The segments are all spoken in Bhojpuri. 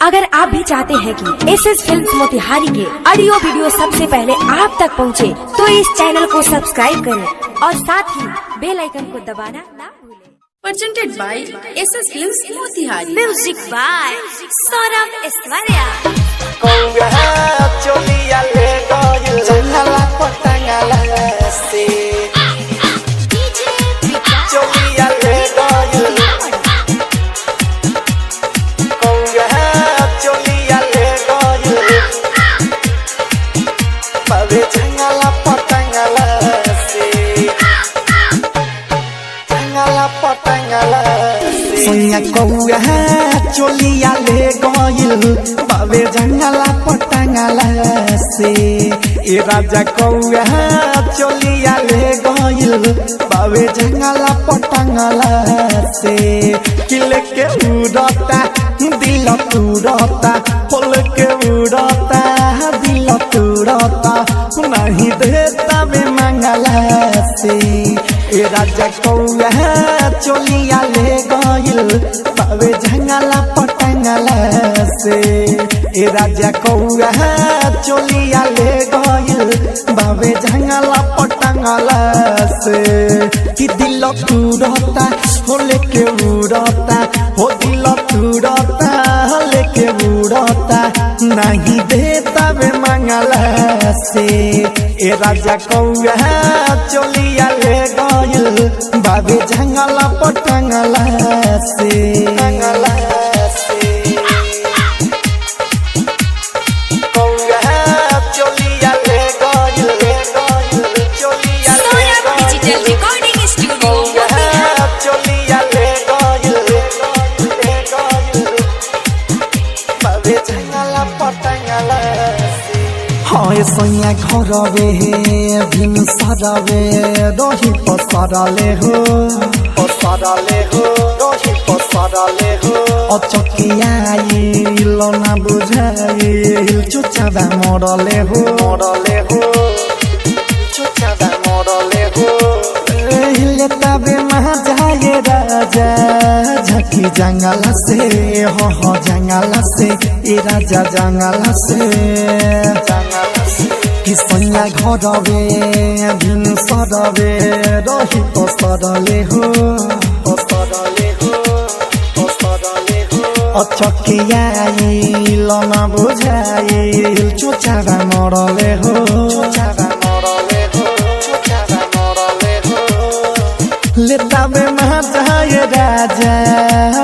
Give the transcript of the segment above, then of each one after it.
अगर आप भी चाहते हैं कि एसएस फिल्म्स मोतिहारी के ऑडियो वीडियो सबसे पहले आप तक पहुंचे, तो इस चैनल को सब्सक्राइब करें और साथ ही बेल आइकन को दबाना ना भूलें। Presented by SS Films Motihari. Music by Saurabh Aishwarya. सोनिया कौआ चोलिया ले गइल बाबे जंगला पटंगला से। ए राजा कौआ चोलिया ले गइल बाबे जंगला पटंगला से। किले के उड़ता दिल तुड़ता, फल के उड़ता दिल तुड़ता, नहीं देता बे मंगला से। ए राजा कौआ चोलिया ले गइल बाबे जंगला पटंगला से। ए राजा कौआ चोलिया ले गइल बाबे जंगला पटंगला से। कि दिल तुड़ता हो लेके उड़ता, हो दिल तुड़ता लेके उड़ता, नहीं देता बे मंगला से। ए राजा कौआ चोलिया ले गइल बाबे जंगला पटंगला से। हाँ सोनिया घरवे भिन सरवे रही पसरले हो रही पसरले हो। अचकियाइल ना बुझाइल चुचाबा मरले हो चुचाबा मरले हो। हिले तबे महाजाए राजा झकी जंगला से, हो जंगला से। ए राजा जंगला से कि सोनिया घरवे भिन सरवे रही पसरले हो अचकियाइल ना बुझाइल चुचाबा मरले हो लेता बे महाजाए राजा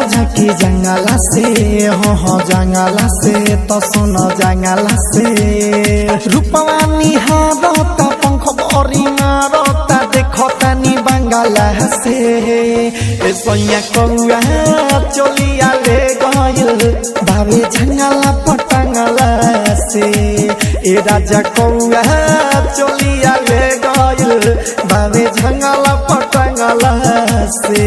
झकी जंगला से, हो जंगला से। तो सुन जंगला से रूपवा निहारता पंख भरी मारता, देखता नी बंगला से। ए सोनिया कौआ चोलिया ले गइल बाबे जंगला पटंगला से। ए राजा कौआ चोलिया ले गइल बाबे जंगला पटंगला से।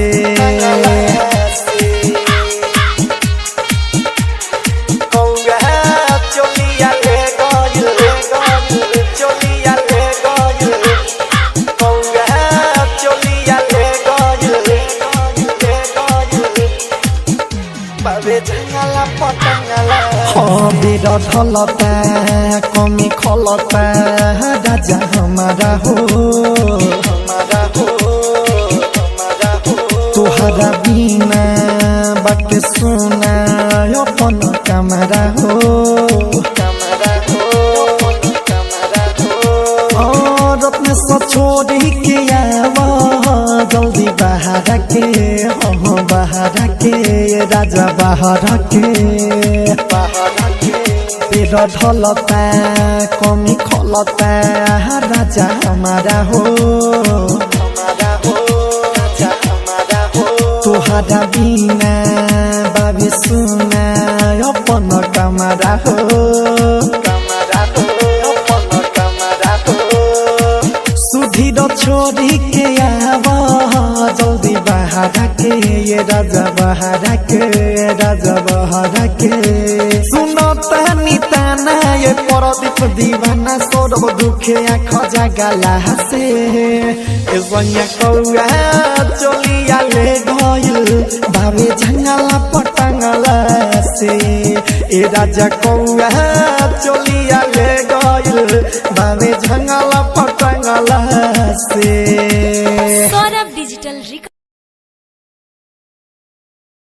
बेरा ढलता कमी खलता राजा हमारा हो तुहरा बिना बात सुना अपन कमरा हो। और अपने छोड़ी के आवा जल्दी बाहर के, हो बाहर के राजा बाहर के। पेड़ ढलता कमी खलता राजा हमारा हो तुहरा बिना बाबे सुना अपन कमरा हो सुधीर छोड़ी के आवा जल्दी बाहर के। ये राजा बाहर के सुनता निताना ये परदीप दीवाना सौरभ दुखे आँख जगला से। ए सोनिया कौआ चोलिया ले गइल बाबे जंगला पटंगला से ए राजा कौआ चोलिया ले गइल बावे झंगला पटंगला से। सौरभ डिजिटल